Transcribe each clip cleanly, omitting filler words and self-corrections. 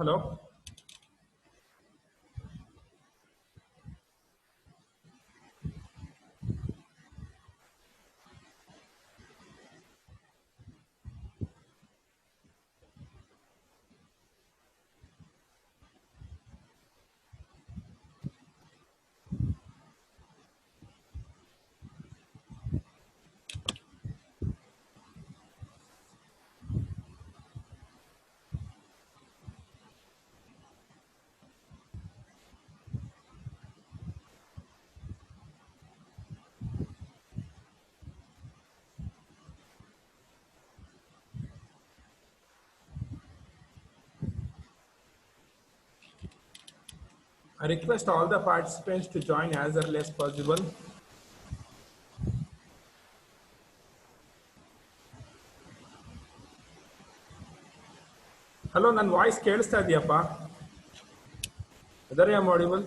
Hello. I request all the participants to join as early as possible. Hello, ನನ್ನ voice ಕೇಳಿಸ್ತಾ ಇದೆಯಪ್ಪ? Whether I am audible?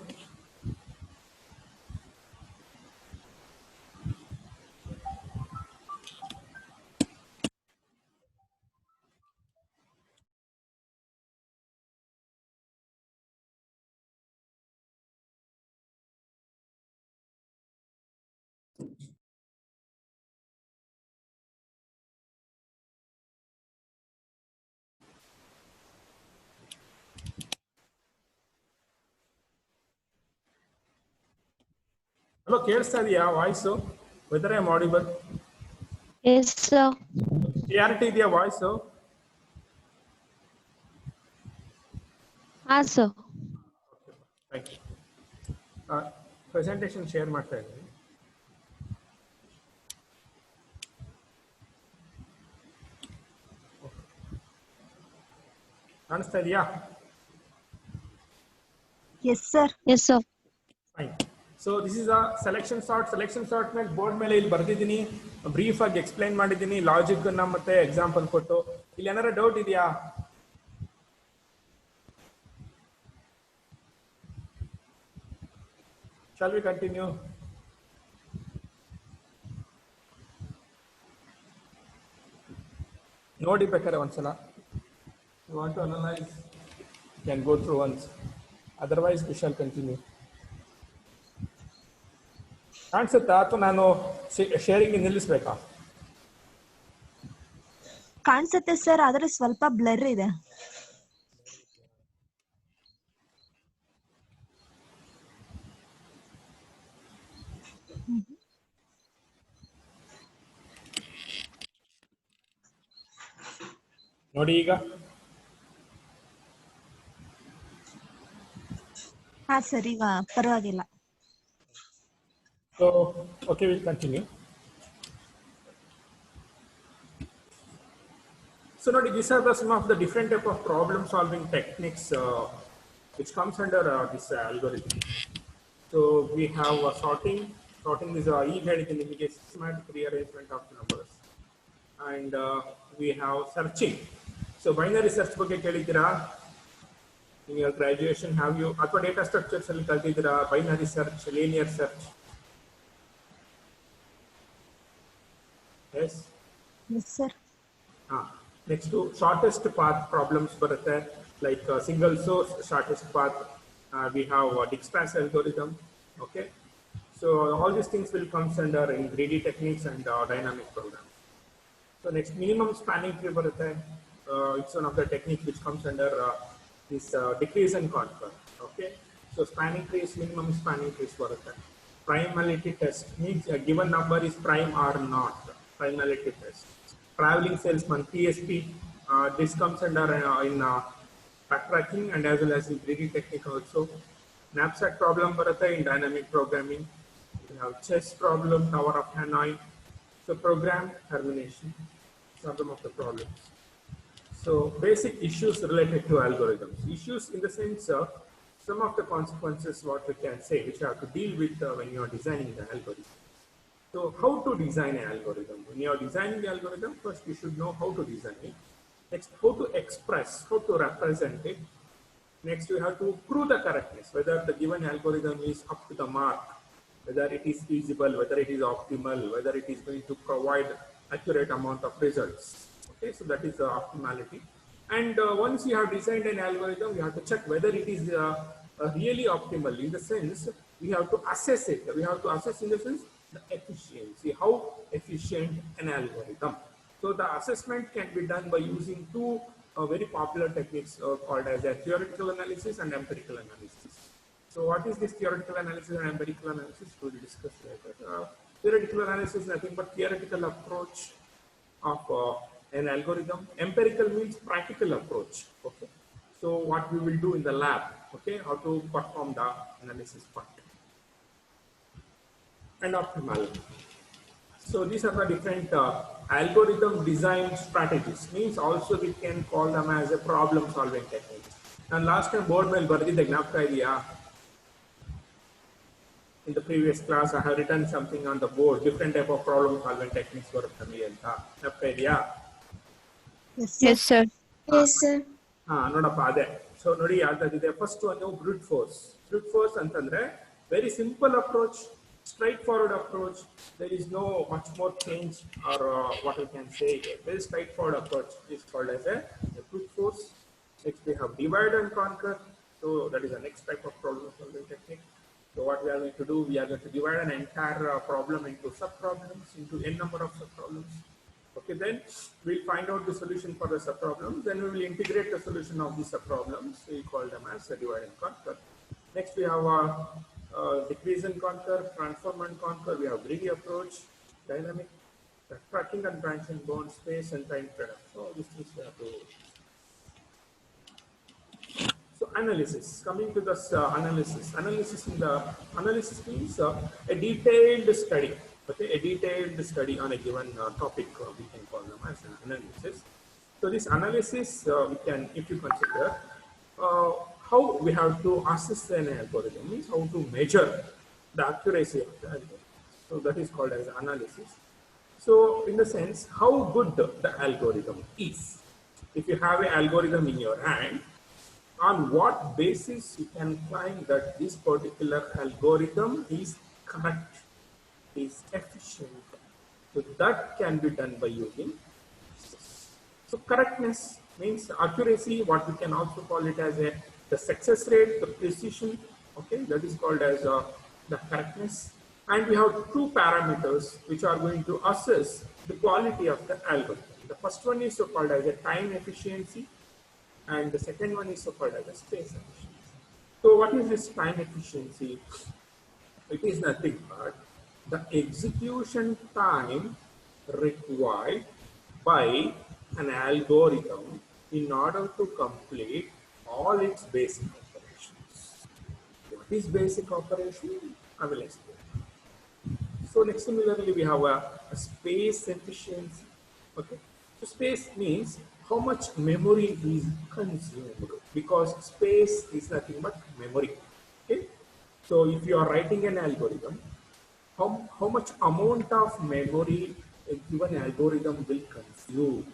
Hello, ಕೇಳಿಸ್ತಾ ಇದೆಯಾ voice? Whether I am audible? Yes, sir. Clarity ಇದೆಯಾ voice? Sir. Thank you. Presentation share ಮಾಡ್ತಾ ಇದ್ದೀನಿ. ಕಾಣಿಸ್ತಾ ಇದೆಯಾ? Yes, sir. Yes, sir. Fine. So this is a selection sort. Selection sort ಮೇಲೆ board ಮೇಲೆ ಇಲ್ಲಿ ಬರ್ದಿದ್ದೀನಿ, ಬ್ರೀಫ್ ಆಗಿ ಎಕ್ಸ್ಪ್ಲೈನ್ ಮಾಡಿದ್ದೀನಿ, ಲಾಜಿಕ್ ಅನ್ನ ಮತ್ತೆ ಎಕ್ಸಾಂಪಲ್ ಕೊಟ್ಟು. ಇಲ್ಲಿ ಏನಾರ ಡೌಟ್ ಇದೆಯಾ? Shall we continue? ನೋಡಿ ಬೇಕಾದ್ರೆ ಒಂದ್ಸಲ. You want to analyze? You can go through once. Otherwise, we shall continue. ಕಾಣಿಸುತ್ತಾ ಅಥವಾ ನಾನು ಶೇರಿಂಗ್ ನಿಲ್ಲಿಸ್ಬೇಕಾ? ಕಾಣಿಸುತ್ತೆ ಸರ್, ಆದ್ರೆ ಸ್ವಲ್ಪ ಬ್ಲರ್ ಇದೆ. ನೋಡಿ ಈಗ. ಹಾ ಸರ್, ಈಗ ಪರವಾಗಿಲ್ಲ. So, okay, we'll continue. So now these are some of the different type of problem solving techniques which comes under this algorithm. So we have sorting. Sorting is a systematic rearrangement of the numbers, and we have searching. So binary search ಬಗ್ಗೆ ಕೇಳಿದ್ದೀರಾ? In your graduation, have you ಅಥವಾ data structures ಅಲ್ಲಿ ಕಲ್ತಿದ್ದೀರಾ? Binary search, linear search. Yes. Yes, sir. Next to shortest path problems ಬರುತ್ತೆ, like single source shortest path. We have Dijkstra's algorithm. Okay, so all these things will come under in greedy techniques and dynamic programs. So next, minimum spanning tree ಬರುತ್ತೆ. It's one of the techniques which comes under this decrease and conquer. Okay, so spanning trees, minimum spanning trees ಬರುತ್ತೆ. Primality test means a given number is prime or not. Primality test. Traveling salesman, PSP, this comes under in backtracking and as well as in greedy technique also. Knapsack problem barata in dynamic programming. We have chess problem, Tower of Hanoi. So program termination, some of the problems. So basic issues related to algorithms. Issues in the sense of some of the consequences what we can say which you have to deal with when you are designing the algorithm. So how to design an algorithm? When you are designing the algorithm, first you should know how to design it. Next, how to express, how to represent it. Next, you have to prove the correctness, whether the given algorithm is up to the mark, whether it is feasible, whether it is optimal, whether it is going to provide accurate amount of results. Okay, so that is the optimality. And once you have designed an algorithm, you have to check whether it is really optimal. In the sense, we have to assess it. We have to assess in the sense the efficiency, how efficient an algorithm. So the assessment can be done by using two very popular techniques called as a theoretical analysis and empirical analysis. So what is this theoretical analysis and empirical analysis? We will discuss later. Theoretical analysis is nothing but theoretical approach of an algorithm. Empirical means practical approach. Okay. So what we will do in the lab. Okay. How to perform the analysis part. And optimal. So these are the different algorithm design strategies. Means also we can call them as a problem solving technique. And last time board mail bardiದ್ದೆ ಜ್ಞಾಪಕ ಇದೆಯಾ? In the previous class, I have written something on the board, different type of problem solving techniques for family and Yes, sir. Yes, sir. ನೋಡಪ್ಪ ಅದೇ so ನೋಡಿ ಯಾವ್ದಾದಿದೆ first ಒಂದು brute force ಅಂತಂದ್ರೆ very simple approach straightforward approach there is no much more change or what you can say very straightforward approach is called as a brute force next we have divide and conquer so that is the next type of problem solving technique. So what we are going to do, we are going to divide an entire problem into sub-problems, into n number of sub-problems. Okay, then we'll find out the solution for the sub-problems, then we will integrate the solution of the sub-problems. We call them as a divide and conquer. Next we have decrease and conquer, transform and conquer. We have greedy approach, dynamic, tracking and branching, bound space and time trade-off. So these things we have to. So analysis, coming to this analysis means a detailed study, okay, a detailed study on a given topic, we can call them as an analysis. So this analysis, we can, if you consider how we have to assess an algorithm, means how to measure the accuracy of the algorithm. So that is called as analysis. So in the sense, how good the algorithm is. If you have an algorithm in your hand, on what basis you can claim that this particular algorithm is correct, is efficient. So that can be done by using. So correctness means accuracy, what we can also call it as the success rate, the precision, okay, that is called as the correctness. And we have two parameters which are going to assess the quality of the algorithm. The first one is so called as a time efficiency, and the second one is so called as a space efficiency. So what is this time efficiency? It is nothing but the execution time required by an algorithm in order to complete all its basic operations. What is basic operation? I will explain. So next, similarly, we have a space efficiency. Okay, so space means how much memory is consumed, because space is nothing but memory. Okay, so if you are writing an algorithm, how much amount of memory a given algorithm will consume.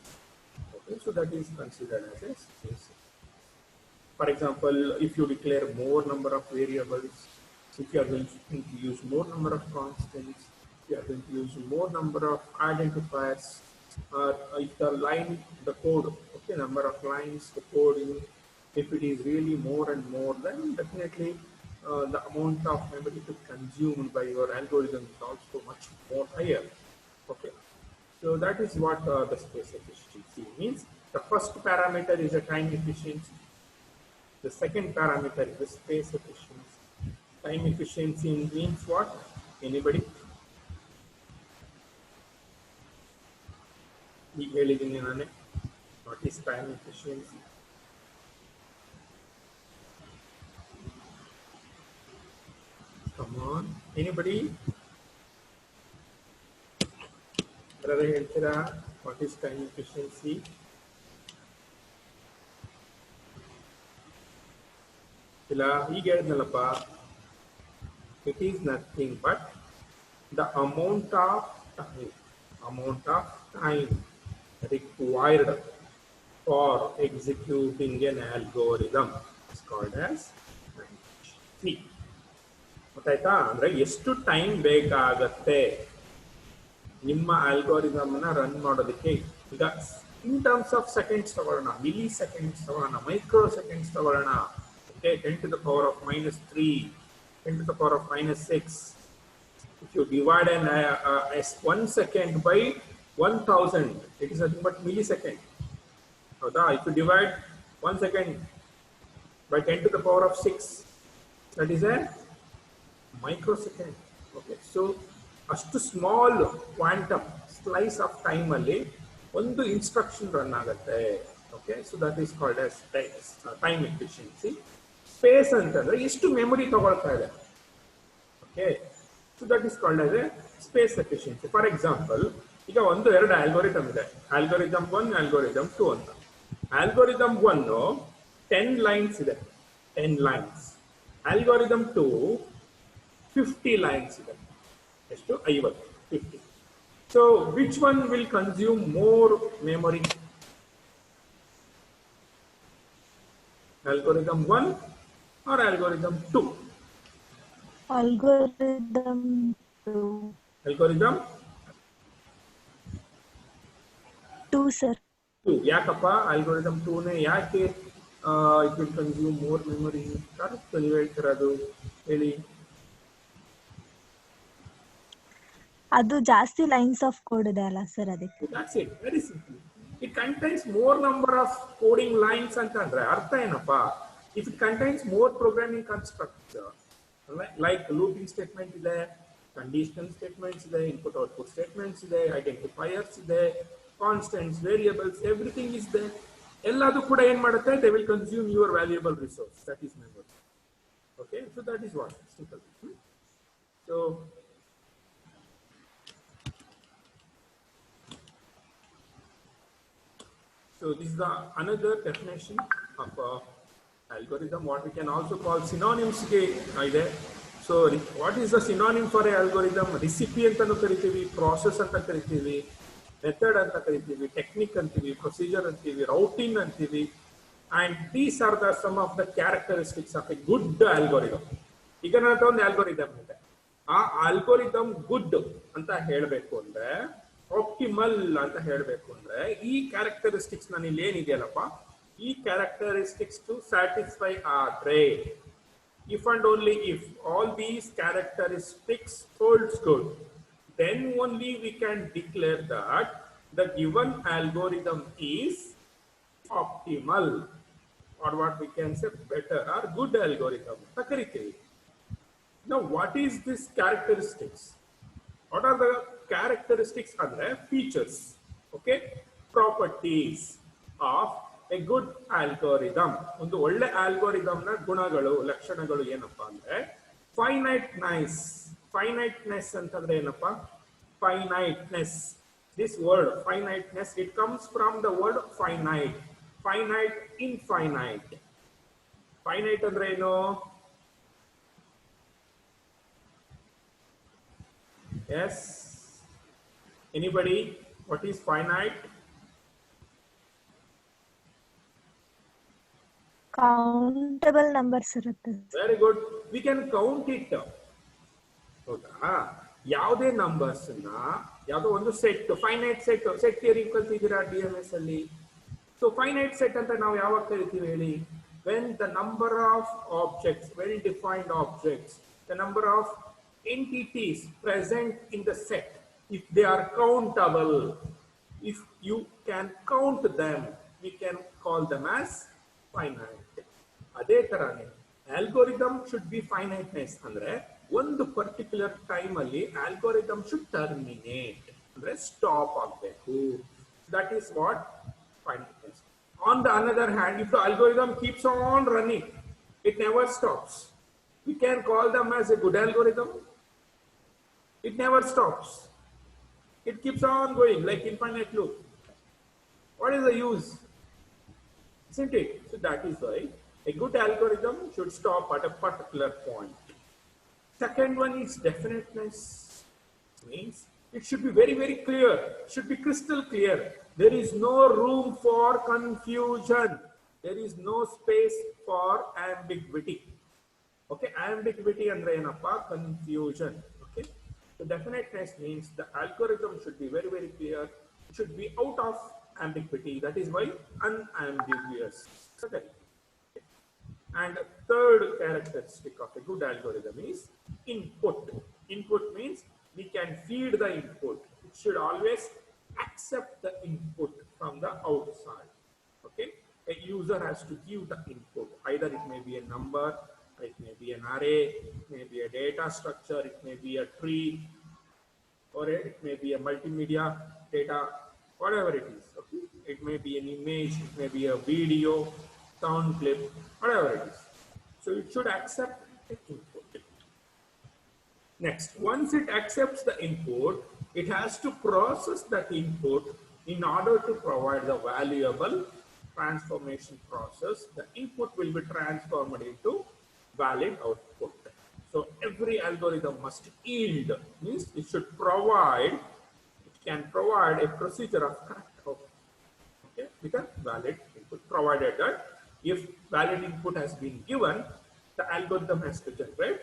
Okay, so that is considered as a space. For example, if you declare more number of variables, if you are going to use more number of constants, if you are going to use more number of identifiers, if the line, the code, okay, number of lines, the coding, if it is really more and more, then definitely the amount of memory to consumed by your algorithm is also much more higher. Okay, so that is what the space efficiency means. The first parameter is a time efficiency. The second parameter is the space efficiency. Time efficiency means what? Anybody? What is time efficiency? Come on, anybody? Brother, what is time efficiency? It is nothing but the amount of time required for executing an algorithm is called as time efficiency. ಗೊತ್ತಾಯ್ತಾ? ಅಂದ್ರೆ ಎಷ್ಟು time ಬೇಕಾಗತ್ತೆ ನಿಮ್ಮ algorithm ನ run ಮಾಡೋದಕ್ಕೆ. ಈಗ in terms of seconds tavarana, milliseconds tavarana, microseconds tavarana. Okay, 10 to the power of minus 3, 10 to the power of minus 6. If you divide an 1 second by 1000, it is nothing but millisecond. If you divide 1 second by 10 to the power of 6, that is a microsecond. Okay, so ಅಷ್ಟು small quantum slice of time ಅಲ್ಲಿ ಒಂದು instruction run ಆಗುತ್ತೆ. Okay, so that is called as time efficiency. Space ಅಂತಂದ್ರೆ ಎಷ್ಟು memory ತಗೊಳ್ತಾ ಇದೆ. Okay, so that is called as A space efficiency. For example, ಈಗ ಎರಡು ಆಲ್ಗೋರಿದಮ್ ಇದೆ, ಆಲ್ಗೋರಿದಮ್ 1, ಆಲ್ಗೋರಿದಮ್ 2 ಅಂತ. ಆಲ್ಗೋರಿದಮ್ 1 10 ಲೈನ್ಸ್ ಇದೆ, 10 ಲೈನ್ಸ್. ಆಲ್ಗೋರಿದಮ್ 2 50 ಲೈನ್ಸ್ ಇದೆ. ಎಷ್ಟು? 50. So which one will consume more memory? Algorithm 1 or algorithm 2? Algorithm 2. Algorithm 2, sir. 2. ಯಾಕಪ್ಪ algorithm 2 ನೇ ಯಾಕೆ it will consume more memory? Correct ನೀವು ಹೇಳ್ತಿರೋದು, ಹೇಳಿ. ಅದು ಜಾಸ್ತಿ ಲೈನ್ಸ್ ಆಫ್ ಕೋಡ್ ಇದೆ ಅಲ್ಲ ಸರ್, ಅದಕ್ಕೆ. That's it, very simple. It contains more number of coding lines ಅಂತಂದ್ರೆ ಅರ್ಥ ಏನಪ್ಪ? If it contains more programming constructs, like looping statement ಇದೆ, conditional statements ಇದೆ, input output statements ಇದೆ, identifiers ಇದೆ, constants, variables, everything is there. ಎಲ್ಲದು ಕೂಡ ಏನ್ ಮಾಡುತ್ತೆ? They will consume your valuable resource, that is memory. Okay, so that is what simple. So this is another definition of algorithm, what we can also call synonyms ಇದೆ. So what is the synonym for a algorithm? Recipe ಅಂತ ಕರಿತೀವಿ, process ಅಂತ ಕರಿತೀವಿ, method ಅಂತ ಕರಿತೀವಿ, technique ಅಂತೀವಿ, procedure ಅಂತೀವಿ, routing ಅಂತೀವಿ. And these are some of the characteristics of a good algorithm. ಈಗ ನನ್ನ ಒಂದು algorithm ಇದೆ, ಆ algorithm good ಅಂತ ಹೇಳಬೇಕು ಅಂದ್ರೆ, ಆಪ್ಟಿಮಲ್ ಅಂತ ಹೇಳಬೇಕು ಅಂದ್ರೆ, ಈ ಕ್ಯಾರೆಕ್ಟರಿಸ್ಟಿಕ್ಸ್ ನಾನು ಇಲ್ಲಿ ಏನಿದೆಯಲ್ಲಪ್ಪ, ಈ ಕ್ಯಾರೆಕ್ಟರಿಸ್ಟಿಕ್ಸ್ ಟು ಸ್ಯಾಟಿಸ್ಫೈ ಆದ್ರೆ, if and only if all these characteristics holds good, then only we can declare that the given algorithm is optimal, or what we can say better or good algorithm ಅಂತ ಕರಿತೀವಿ. Now what is this characteristics? What are the characteristics ಅಂದ್ರೆ features, okay, properties of a good algorithm. ಒಂದು ಒಳ್ಳೆ algorithm ನ ಗುಣಗಳು, ಲಕ್ಷಣಗಳು ಏನಪ್ಪಾ ಅಂದ್ರೆ finiteness ಅಂತಂದ್ರೆ ಏನಪ್ಪಾ? Finiteness, this word finiteness, it comes from the word finite, infinite. Finite ಅಂದ್ರೆ ಏನು? Yes, anybody? What is finite? Countable numbers ಇರುತ್ತೆ. Very good. We can count it. ಹೌದಾ? ಯಾವುದೇ ನಂಬರ್ಸ್ ಯಾವುದೋ ಒಂದು ಸೆಟ್, ಫೈನೈಟ್ ಸೆಟ್ ಥಿಯರಿ ಕಲ್ತಿದ್ದೀರಾ DMS ಅಲ್ಲಿ. So finite set ಅಂತ ನಾವು ಯಾವಾಗ ಕರಿತೀವಿ ಹೇಳಿ? when the number of objects, well defined objects, the number of entities present in the set, if they are countable, if you can count them, we can call them as finite. ಅದೇ ತರಾನೇ algorithm should be finiteness ಅಂದ್ರೆ ಒಂದು particular time ಅಲ್ಲಿ algorithm should terminate ಅಂದ್ರೆ stop ಆಗಬೇಕು. That is what finiteness. On the other hand, if the algorithm keeps on running, it never stops, we can call them as a good algorithm. It never stops, it keeps on going like infinite loop. What is the use? Isn't it? So that is why a good algorithm should stop at a particular point. Second one is definiteness. Means it should be very, very clear, should be crystal clear. There is no room for confusion, there is no space for ambiguity. Okay, ambiguity andre enappa? Confusion. Okay, so definiteness means the algorithm should be very, very clear, it should be out of ambiguity. That is why unambiguous. Okay. And third characteristic of a good algorithm is input. Input means we can feed the input. It should always accept the input from the outside. Okay, a user has to give the input. Either it may be a number, it may be an array, it may be a data structure, it may be a tree, or it may be a multimedia data, whatever it is. Okay, it may be an image, it may be a video, sound clip, whatever it is. So it should accept the input. Next, once it accepts the input, it has to process that input in order to provide the valuable transformation process. The input will be transformed into valid output. So every algorithm must yield, means it should provide, it can provide a procedure of correct output, okay, with a valid input, provided that if valid input has been given, the algorithm has to generate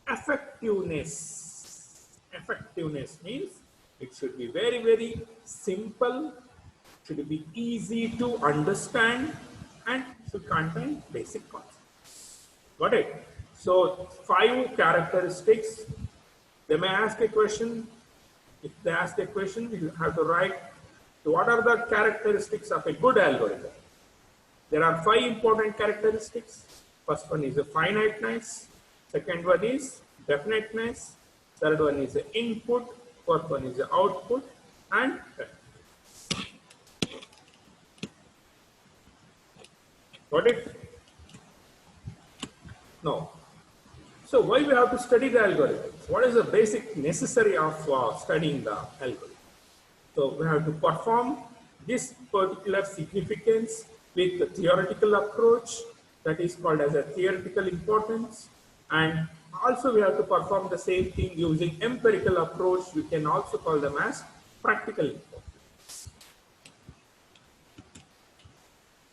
effectiveness. Effectiveness means it should be very, very simple, should be easy to understand, and should contain basic concepts. Got it? So 5 characteristics. They may ask a question. If they ask a question, you have to write, so what are the characteristics of a good algorithm? There are 5 important characteristics. First one is a finiteness. Second one is definiteness. Third one is the input. Fourth one is the output. And got it? No. So why we have to study the algorithms? What is the basic necessary of studying the algorithm? So we have to perform this particular significance with the theoretical approach, that is called as a theoretical importance, and also we have to perform the same thing using empirical approach. We can also call them as practical importance.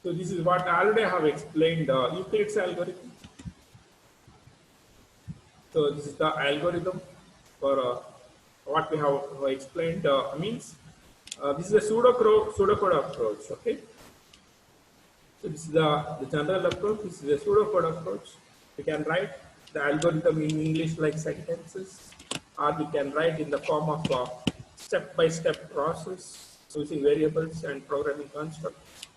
So this is what I already have explained, Euclid's algorithm. So this is the algorithm for what we have explained. Means this is a pseudocode approach. Okay. So this is the general approach. This is a pseudocode approach. We can write the algorithm in English like sentences, or we can write in the form of a step-by-step process using variables and programming constructs.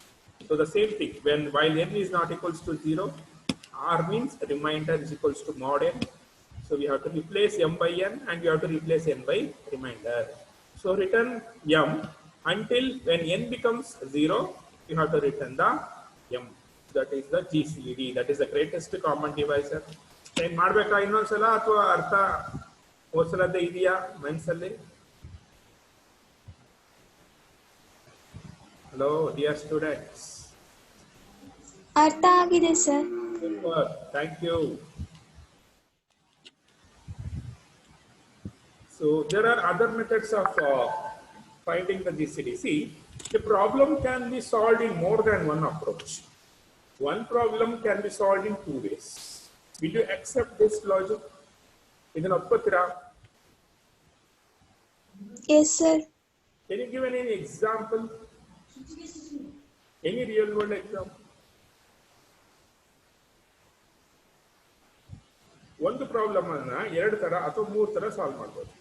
So the same thing, while n is not equals to 0, r means remainder is equals to mod n. So we have to replace m by n and we have to replace n by remainder. So return m until when n becomes 0, you have to return the m. That is the GCD. That is the greatest common divisor. ಏನು ಮಾಡಬೇಕಾ ಇನ್ನೊಂದ್ಸಲ ಅಥವಾ ಅರ್ಥ ಓದ್ಸಲದ್ದೇ ಇದೆಯಾ ಮೈಂಡ್ಸಲ್ಲಿ? Hello dear students. ಅರ್ಥ ಆಗಿದೆ sir. Super, thank you. So there are other methods of finding the GCD. See, the problem can be solved in more than one approach. One problem can be solved in 2 ways. Will you accept this logic? Idhan oppathira? Yes, sir. Can you give any example? Any real world example? ಒಂದು problem ಅನ್ನ 2 ತರ ಅಥವಾ 3 ತರ solve ಮಾಡಬಹುದು.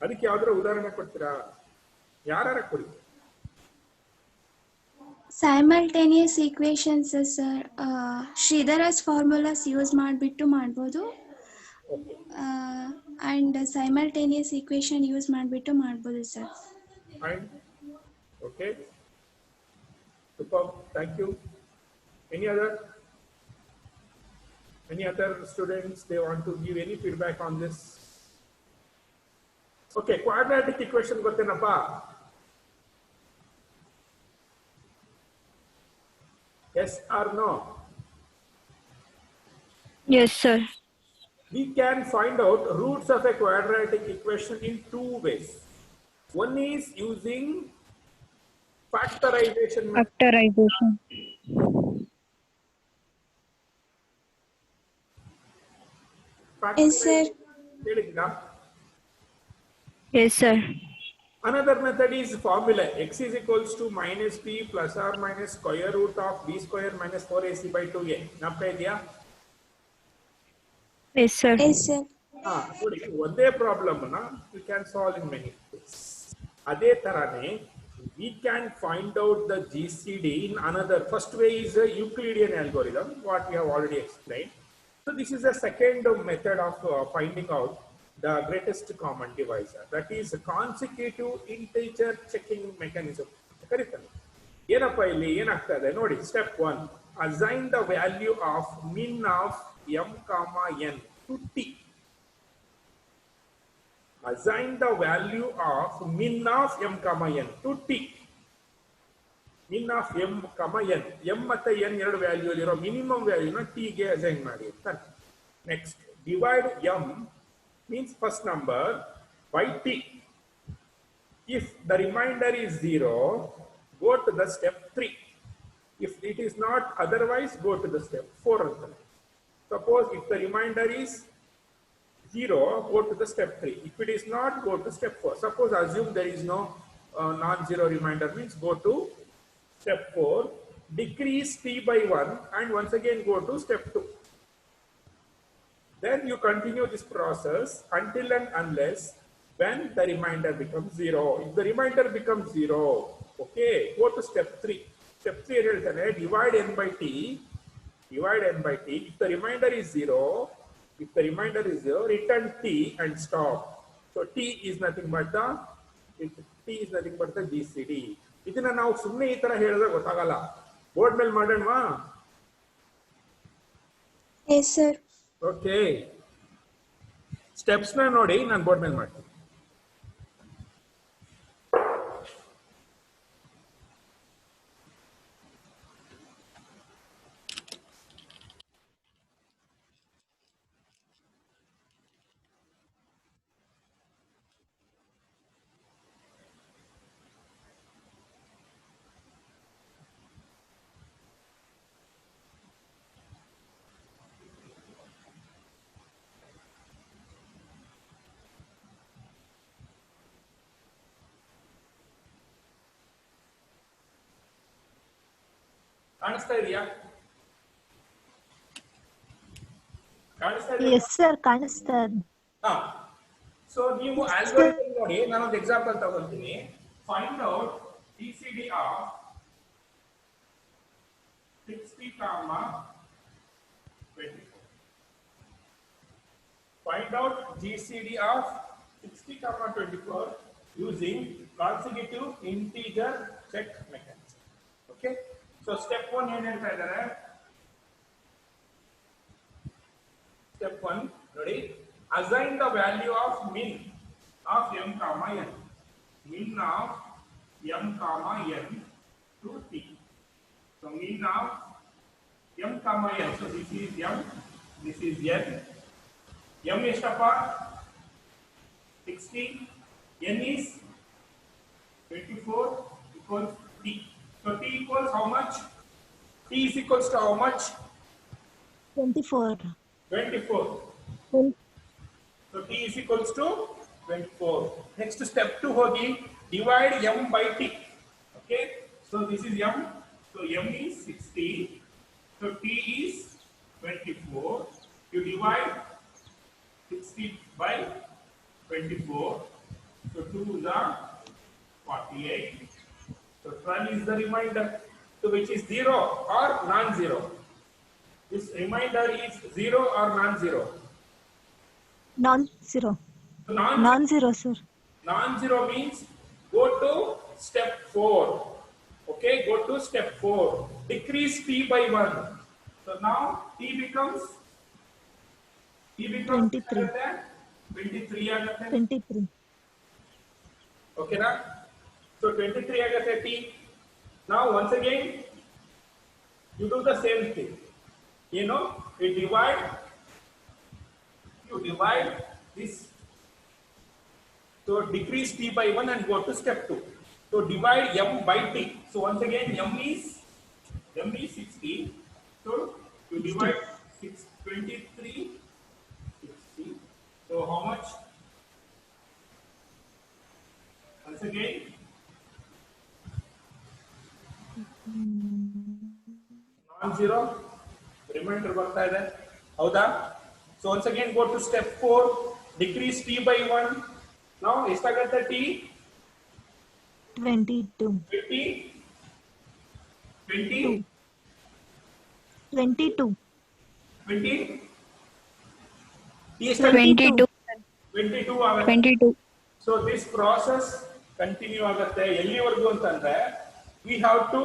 ಅದಕ್ಕೆ ಯಾವ್ದಾರ ಉದಾಹರಣೆ ಕೊಡ್ತೀರಾ? ಯಾರು ಕೊಡಿ? Simultaneous equations, sir. Sridhar's formulas use ಮಾಡಿಬಿಟ್ಟು ಮಾಡ್ಬೋದು. And simultaneous equation use ಮಾಡಿಬಿಟ್ಟು ಮಾಡ್ಬೋದು sir. Fine. Okay. Super. Thank you. Any other students, they want to give any feedback on this? Okay, quadratic equation ಗೊತ್ತೇನಪ್ಪ? Yes or no? Yes, sir. We can find out roots of a quadratic equation in 2 ways. One is using factorization method. Factorization. Yes, sir. ಹೇಳಿದ್ರಾ? Yes, sir. Another method is formula. X is equals to minus p plus or minus square root of b square minus 4ac by 2a. Napka idea? Yes, sir. Yes, sir. ನೋಡಿ ಒಂದೇ problem ನ we can solve in many ways. ಅದೇ ತರಾನೇ we can find out the GCD in another. First way is a Euclidean algorithm, what we have already explained. So this is a second method of finding out the greatest common divisor. That is consecutive integer checking mechanism. ಕರೀತಾರೆ. ಏನಪ್ಪ ಇಲ್ಲಿ ಏನಾಗ್ತದೆ ನೋಡಿ, step 1, assign the value of min of m comma n to t. Assign the value of min of m comma n to t. Min of m comma n. m ಮತ್ತೆ n ಎರಡು value ಇರೋ minimum ವ್ಯಾಲ್ಯೂನ t ಗೆ assign ಮಾಡಿ ಅಂತಾರೆ. Next divide m means first number by t. If the remainder is 0, go to the step 3. If it is not otherwise, go to the step 4 ಅಂತಾರೆ. Suppose if the remainder is 0, go to the step 3. If it is not, go to step 4. Suppose assume there is no non-zero remainder, means go to step 4, decrease t by 1 and once again go to step 2. Then you continue this process until and unless when the remainder becomes 0. If the remainder becomes 0, okay, go to step 3. Step 3 ಹೇಳ್ತಾನೆ divide n by t. Divide n by t. If the remainder is 0, return t and stop. So t is nothing but the GCD. ಇದನ್ನ ನಾವು ಸುಮ್ಮನೆ ಈ ತರ ಹೇಳಿದ್ರೆ ಗೊತ್ತಾಗಲ್ಲ. Board ಮೇಲೆ ಮಾಡೋಣವಾ? Yes, sir. Okay, steps ನ ನೋಡಿ ನಾನು ಬೋರ್ಡ್ ಮೇಲೆ ಮಾಡ್ತೀನಿ. ಕಾಣಿಸ್ತಾ ಇದೆಯಾ? ಎಸ್ ಸರ್, ಕಾಣಿಸ್ತಾ ಇದೆ. ಸೊ ನೀವು ಆಲ್ಗೋರಿಥಮ್ ನೋಡಿ, ನಾನೊಂದು ಎಕ್ಸಾಂಪಲ್ ತಗೊಳ್ತೀನಿ. Find out GCD of 60, 24. Find out GCD of 60, 24 using consecutive integer check mechanism. Okay. So step 1 ಏನು ಹೇಳ್ತಾ ಇದ್ದಾರೆ? Step 1 ನೋಡಿ, assign the value of min of m comma n. Min of m comma n to t. So min of m comma n. So this is m, this is n. m ಎಷ್ಟಪ್ಪ? 60. n is 24 equals t. So t equals how much? T is equals to how much? 24. 24. So t is equals to 24. Next step 2 hogi, divide m by t. Okay. So this is m. So m is 60. So t is 24. You divide 60 by 24. So 2 is 48. So 12 is the remainder. So which is 0 or non-zero? This remainder is 0 or non-zero? Non-zero. So Non-zero, sir. non-zero means go to step 4. Okay, go to step 4. Decrease t by 1. So now t becomes 23. 23 ಆಗುತ್ತೆ. 23. Okay na? So 23 ಆಗುತ್ತೆ t. Now once again you do the same thing. You know, you divide this. So decrease t by 1 and go to step 2. So divide m by t. So once again m is 60. So you divide 23, 60. So how much? Once again 0 remainder ಬರ್ತಾ ಇದೆ ಹೌದಾ so once again go to step 4 decrease t by 1 ನಾವು ಎಷ್ಟಾಗುತ್ತೆ t 22 20 20 22 20 t ಎಷ್ಟಾಗುತ್ತೆ 22. 22 ಆಗುತ್ತೆ 22. So this process continue ಆಗುತ್ತೆ ಎಲ್ಲಿವರೆಗೂ ಅಂತಂದ್ರೆ we have to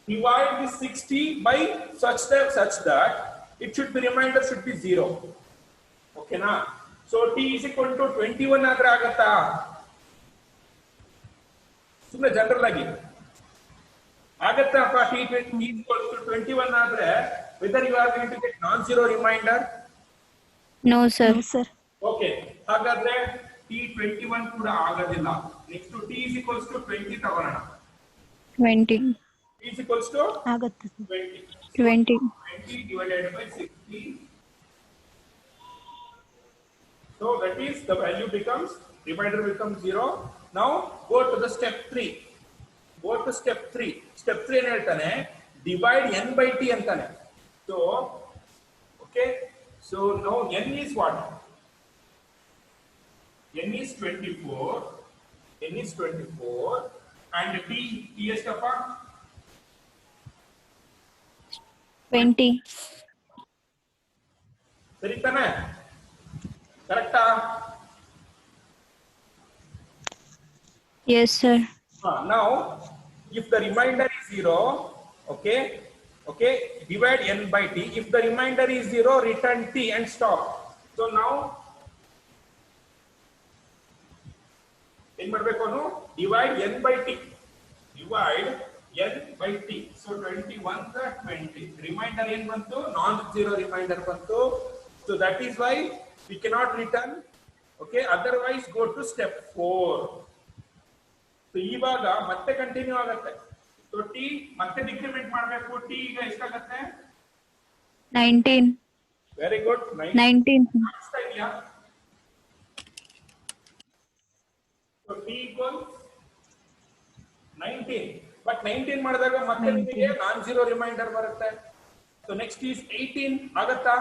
divide this 60 by such that it should be remainder should be 0 okay na so t is equal to 21 ಆದ್ರೆ ಆಗತ್ತಾ ಸುಮ್ಮನೆ ಜನರಲ್ ಆಗಿ ಆಗತ್ತಾ t is equal to 21 ಆದ್ರೆ whether you are going to get non zero remainder No, sir. No, sir. okay ಹಾಗಾದ್ರೆ t 21 ಕೂಡ ಆಗೋದಿಲ್ಲ next to t is equals to 20 ತಗೊಳ್ಳೋಣ 20. t is equals to ಆಗುತ್ತೆ sir 20 20. 20 divided by 60. So that is the value becomes, divider becomes 0. Now go to the step 3. Go to step 3. Step 3 ಏನು ಹೇಳ್ತಾನೆ divide n by t ಅಂತಾನೆ. So, okay. So now n is what? n is 24. n is 24 and t ಎಷ್ಟಪ್ಪ 20. ಸರಿ ತಾನೆ ಕರೆಕ್ಟಾ Yes, sir. now if the remainder is 0 okay divide n by t if the remainder is 0 return t and stop so now ಏನು ಮಾಡಬೇಕು ಅನ್ನು divide n by t divide n by t so 21 the 20 remainder ಏನು ಬಂತು non zero remainder ಬಂತು so that is why we cannot return okay otherwise go to step 4 so ಇವಾಗ ಮತ್ತೆ continue ಆಗುತ್ತೆ so t ಮತ್ತೆ ಡಿಕ್ರಿಮೆಂಟ್ ಮಾಡಬೇಕು t ಈಗ ಎಷ್ಟಾಗುತ್ತೆ 19. Very good 19. ಆಗ್ತಾ ಇದೆಯಾ so t equals 19 but 19 ಮಾಡಿದಾಗ ಮತ್ತೆ ನಿಮಗೆ ನಾನ್ ಜೀರೋ ರಿಮೈಂಡರ್ ಬರುತ್ತೆ so next is 18 ಆಗತ್ತಾ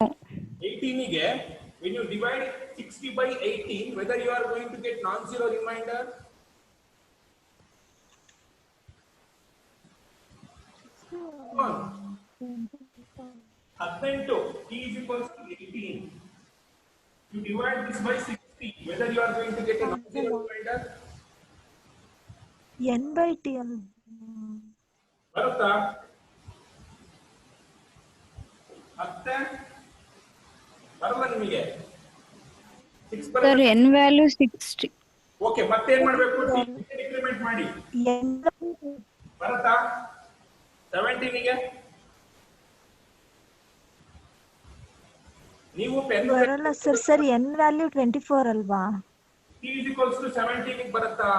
18 ಗೆ when you divide 60 by 18 whether you are going to get non zero remainder come on 18 t is equals to 18 you divide this by 60 whether you are going to get a non zero remainder n by t ಅಲ್ಲ ಬರುತ್ತಾ ಮತ್ತೆ ಬರಲ್ಲ ನಿಮಗೆ 6 Sir, ಬರುತ್ತೆ n value 60. Okay ಮತ್ತೆ ಏನ್ ಮಾಡಬೇಕು decrement ಮಾಡಿ n ಬರುತ್ತಾ 17 ಗೆ ನೀವು ಪೆನ್ ಬರಲ್ಲ ಸರ್ ಸರ್ n ವ್ಯಾಲ್ಯೂ 24 ಅಲ್ವಾ t is equals to 17 ಗೆ ಬರುತ್ತಾ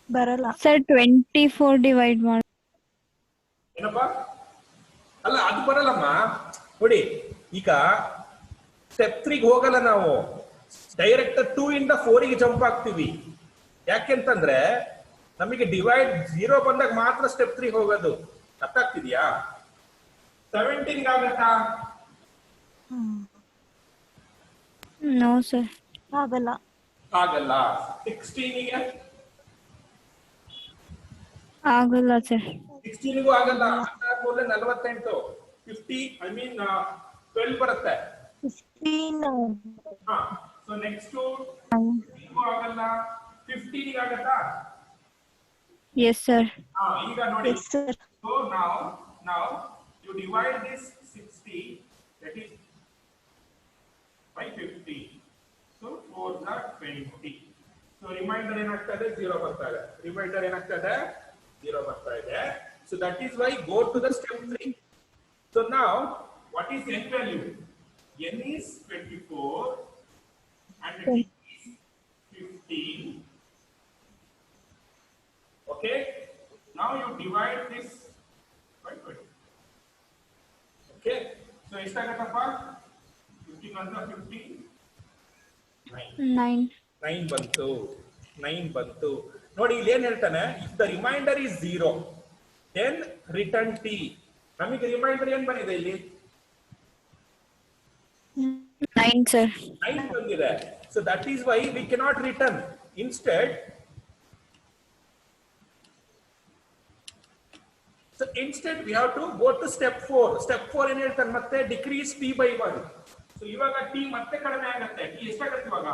ಬರಲ್ಲ Sir, 24 divide ಮಾಡಿ. ಏನಪ್ಪ ಅಲ್ಲ ಅದು ಬರಲ್ಲಮ್ಮ ನೋಡಿ ಈಗ ಸ್ಟೆಪ್ 3 ಗೆ ಹೋಗಲ್ಲ ನಾವು ಡೈರೆಕ್ಟ್ 2 ಇಂದ 4 ಗೆ ಜಂಪ್ ಆಗ್ತೀವಿ ಯಾಕೆಂತಂದ್ರೆ ನಮಗೆ ಡಿವೈಡ್ 0 ಬಂದಾಗ ಮಾತ್ರ ಸ್ಟೆಪ್ 3 ಹೋಗೋದು ಅರ್ಥ ಆಗ್ತಿದ್ಯಾ 17 ಗೆ ಆಗತ್ತಾ No, sir. ಆಗಲ್ಲ ಆಗಲ್ಲ 16 ಗೆ ಆಗಲ್ಲ, sir. 16 ಗೂ ಆಗಲ್ಲ 48 50 ಐ ಮೀನ್ 12 ಬರುತ್ತೆ 15 ಹಾ ಸೊ ನೆಕ್ಸ್ಟ್ ಗೂ ಆಗಲ್ಲ 15 ಗೆ ಆಗತ್ತಾ Yes, sir. ಹಾ ಈಗ ನೋಡಿ yes sir so now you divide this 60 that is by 50 so 4 the 20 so remainder ಏನಾಗ್ತದೆ 0 ಬರ್ತಾ ಇದೆ remainder ಏನಾಗ್ತದೆ 0 ಬರ್ತಾ ಇದೆ so that is why go to the step 3 so now what is n value n is 24 and t is 15 okay now you divide this by 20 okay so ಎಷ್ಟಾಗತ್ತಪ್ಪ 15 ಅಂತ 15 9 9. 9 ಬಂತು 9 ಬಂತು. ನೋಡಿ ಇಲ್ಲಿ ಏನ್ ಹೇಳ್ತಾನೆ, if the remainder is 0 then return T. ನಮಗೆ remainder ಏನ್ ಬಂದಿದೆ ಇಲ್ಲಿ? 9 sir. 9 ಬಂದಿದೆ. So that is why we cannot return. Instead we have to go to step 4. Step 4 ಏನ್ ಹೇಳ್ತಾನೆ ಮತ್ತೆ, ಡಿಕ್ರೀಸ್ ಟಿ ಬೈ 1. ಸೊ ಇವಾಗ ಟಿ ಮತ್ತೆ ಕಡಿಮೆ ಆಗುತ್ತೆ. ಟಿ ಎಷ್ಟಾಗುತ್ತೆ ಇವಾಗ?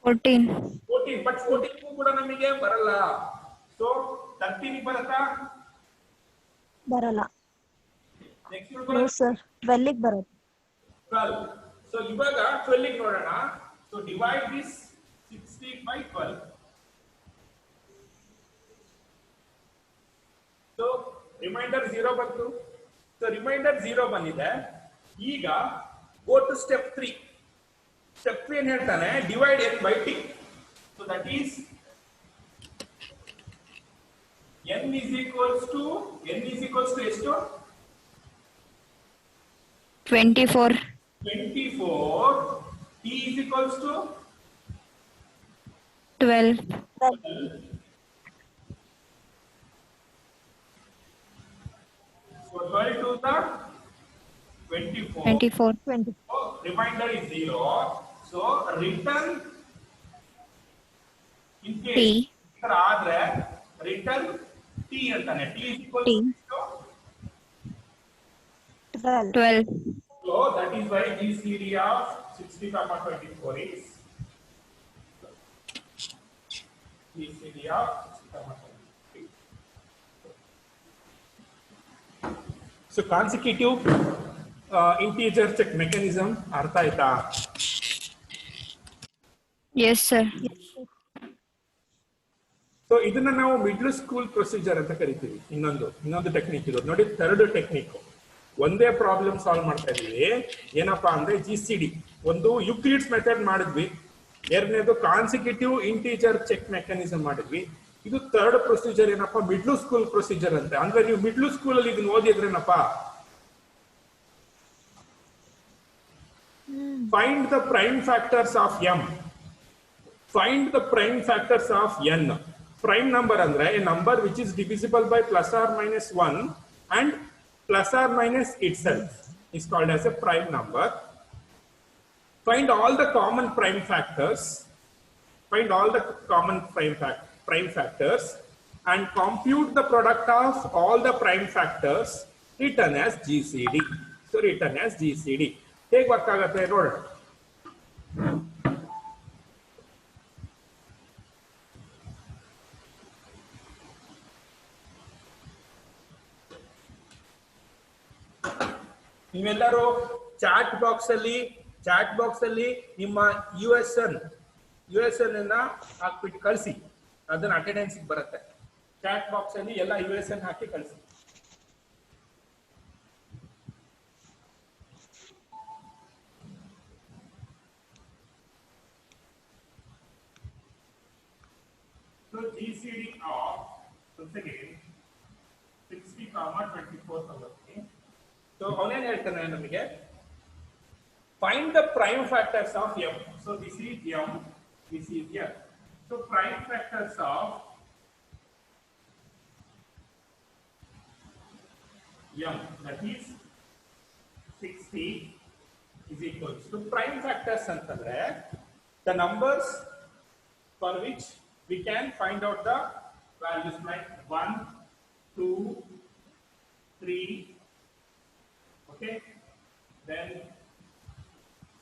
14. 14. ಬಟ್ 14 ಕೂಡ ನಮಗೆ ಬರಲ್ಲ. ಸೊ 13 ಬರುತ್ತಾ? ಬರಲ್ಲ. ನೆಕ್ಸ್ಟ್ ನೋ ಸರ್, 12 ಬರುತ್ತೆ. 12. ಸೊ ಇವಾಗ 12 ನೋಡೋಣ. So divide this 60 by 12. So remainder 0 ಬಂತು. ಸೊ ರಿಮೈಂಡರ್ 0 ಬಂದಿದೆ. ಈಗ ಗೋ ಟು ಸ್ಟೆಪ್ 3. ಸ್ಟೆಪ್ 3 ಏನ್ ಹೇಳ್ತಾನೆ, divide n by t. So that is n is equals to ಎಷ್ಟು? 24. 24. t is equals to 12. 12. So 12 to the 24. 24. 20. So reminder is 0. So return in case T. ಆದ್ರೆ return t ಅಂತಾನೆ. t is equal T. to 12. 12. so that is why GCD of 60, 24 is GCD of 60, 24. So consecutive integer check mechanism ಅರ್ಥ ಆಯ್ತಾ? Yes sir. So ಇದನ್ನ ನಾವು middle school procedure ಅಂತ ಕರಿತೀವಿ. ಇನ್ನೊಂದು technique ಇದು ನೋಡಿ, ಥರ್ಡ್ ಟೆಕ್ನಿಕ್. ಒಂದೇ ಪ್ರಾಬ್ಲಮ್ ಸಾಲ್ವ್ ಮಾಡ್ತಾ ಇದೀವಿ. ಏನಪ್ಪಾ ಅಂದ್ರೆ GCD ಒಂದು ಯುಕ್ಲಿಡ್ಸ್ ಮೆಥಡ್ ಮಾಡಿದ್ವಿ, ಎರಡನೇದು ಕಾನ್ಸಿಕ್ಯೂಟಿವ್ ಇಂಟೀಜರ್ ಚೆಕ್ ಮೆಕ್ಯಾನಿಸಮ್ ಮಾಡಿದ್ವಿ. ಇದು ಥರ್ಡ್ ಪ್ರೊಸೀಜರ್ ಏನಪ್ಪಾ, ಮಿಡ್ಲ್ ಸ್ಕೂಲ್ ಪ್ರೊಸೀಜರ್ ಅಂತ. ಅಂದ್ರೆ ನೀವು ಮಿಡ್ಲ್ ಸ್ಕೂಲ್ ಅಲ್ಲಿ ಇದನ್ನ ಓದಿದ್ರೇನಪ್ಪಾ, find the prime factors of m, find the prime factors of n. Prime number ಅಂದ್ರೆ a number which is divisible by plus or minus 1 and plus or minus itself is called as a prime number. Find all the common prime factors. Find all the common prime factors and compute the product of all the prime factors. Return as GCD. So return as GCD. ಹೇಗೆ work ಆಗುತ್ತೆ ನೋಡೋಣ. ನೀವೆಲ್ಲರೂ chat box ಅಲ್ಲಿ ನಿಮ್ಮ USN ಅನ್ನ ಹಾಕ್ಬಿಟ್ಟು ಕಳಿಸಿ, ಅದನ್ನ ಅಟೆಂಡೆನ್ಸ್ ಬರುತ್ತೆ. ಚಾಟ್ ಬಾಕ್ಸ್ ಅಲ್ಲಿ ಎಲ್ಲ USN ಹಾಕಿ ಕಳಿಸಿ. So GCD of once again 60, 24 ತಗೊಳ್ತೀನಿ. So ಅವನೇನ್ ಹೇಳ್ತಾನೆ ನಮಗೆ, find the prime factors of m. So this is m, this is m. So prime factors of m, that is 60 is equals to prime factors ಅಂತಂದ್ರೆ the numbers for which we can find out the values like 1, 2, 3. Okay, then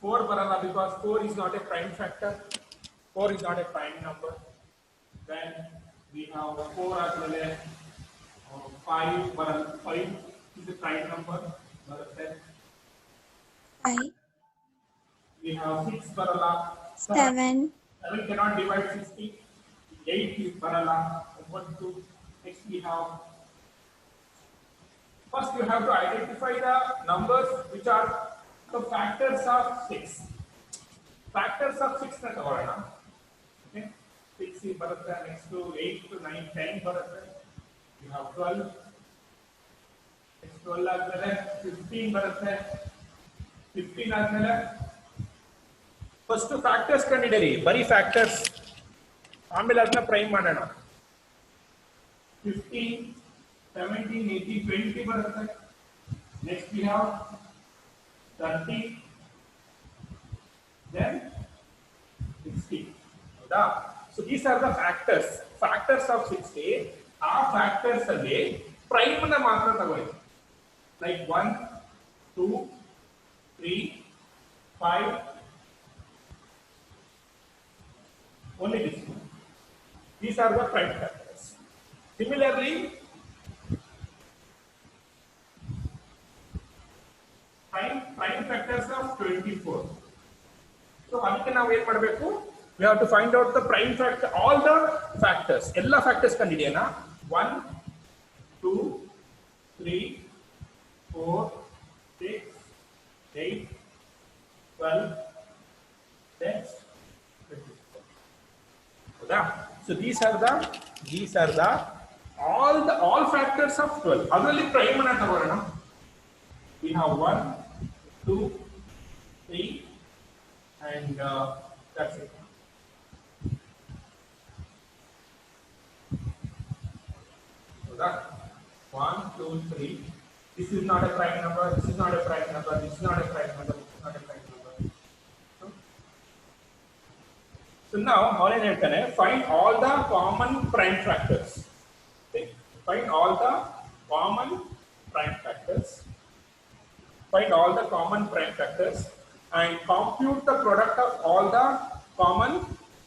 4 barala because 4 is not a prime factor. 4 is not a prime number. Then we have 4 as well as 5 barala. 5 is a prime number. I, We have 6 barala. 7, 7 cannot divide 60. 8 is barala. 1, 2. Next we have. First, you have to identify the numbers which are the factors of 6. Factors of 6 na tagolana. Okay, 6 is baratte. Next to 8 to 9, 10 baratte. You have 12. Next 12 agmele 15 baratte. 15 agmele. First factors ಕಂಡಿಡರಿ, ಬರೀ factors, ಆಮೇಲೆ ಅದನ್ನ prime ಮಾಡೋಣ. 50, 17, 80, 20 ಬರುತ್ತೆ. Next we have 30, then 60. ಹೌದಾ? So these are the factors of 60. ಆ factors ಅಲ್ಲಿ prime ನ ಮಾತ್ರ ತಗೊಳ್ಳಿ. Like 1, 2, 3, 5, only this one. These are the prime factors. Similarly, prime factors of 24. So ಅದಕ್ಕೆ ನಾವು ಏನು ಮಾಡಬೇಕು? We have to find out the prime factor, all the factors. ಎಲ್ಲ factors ಕಂಡಿಡಿಯೋಣ. 1, 2, 3, 4, 6, 8, 12, next 24. So these are the all factors of 12. ಅದರಲ್ಲಿ prime ಅನ್ನು ತಗೊಳ್ಳೋಣ. We have 1, 2, 3, and that's it. So 1, 2, 3. This is not a prime number. This is not a prime number. This is not a prime number. This is not a prime number. So now, all in it, find all the common prime factors. Okay. Find all the common prime factors. Find all the common prime factors and compute the product of all the common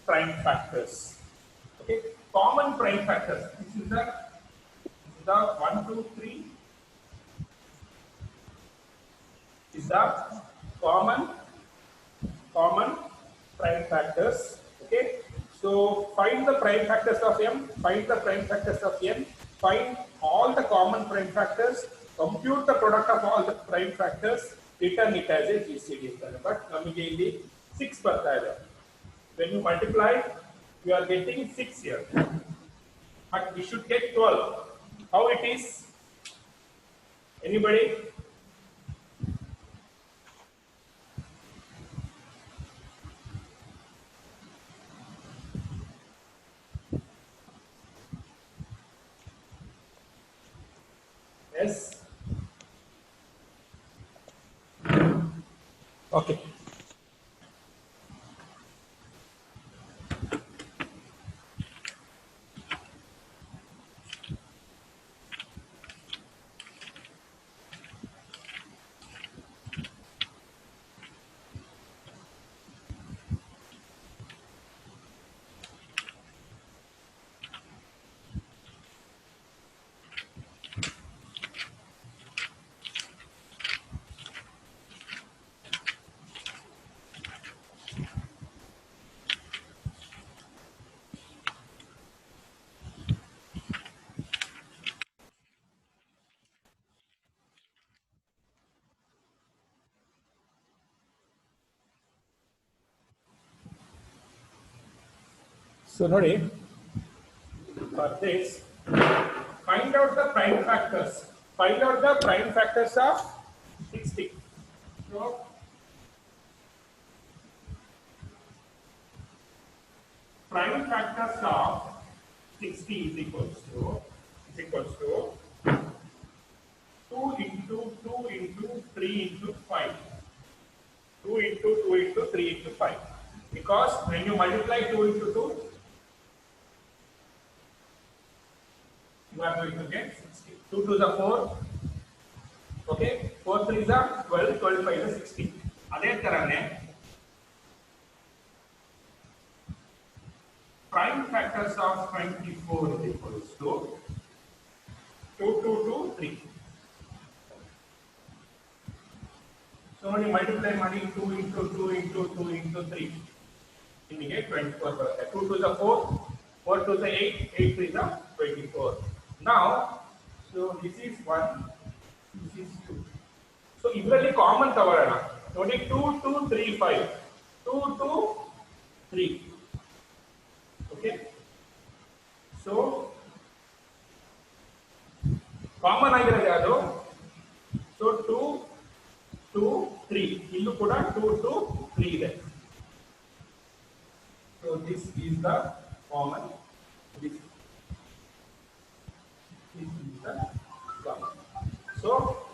prime factors. Okay. Common prime factors. This is the 1, 2, 3. Is the common prime factors. Okay, so find the prime factors of m, find the prime factors of n, find all the common prime factors, compute the product of all the prime factors, return it as a GCD. But ನಮಗೆ ಇಲ್ಲಿ 6 ಬರ್ತಾ ಇದೆ. When you multiply, you are getting 6 here, but we should get 12. How it is? Anybody? Yes. Okay. So ನೋಡಿ, for this, find out the prime factors. Find out the prime factors of 60. So prime factors of 60 is equals to 2 into 2 into 3 into 5. 2 into 2 into 3 into 5. Because when you multiply 2 into 2, you are going to get 60. 2 to the 4. Okay, 4 3 is 12, 12 5 is 60. ಅದೇ ತರನೇ prime factors of 24 is equals to 2 2 2 3. So when you multiply money 2 into 2 into 2 into 3, you get 24. 2 to the 4, 4 to the 8, 8 to the 24. Now, so this is 1, this is 2. So ಇದರಲ್ಲಿ common ತಗೊಳ್ಳೋಣ. ನೋಡಿ 2 2 3 5, 2 2 3. Okay. So common ಆಗಿರೋದು ಯಾವುದು? So 2 2 3. ಇಲ್ಲೂ ಕೂಡ 2 2 3 ಇದೆ. So this is the common. This is the common. So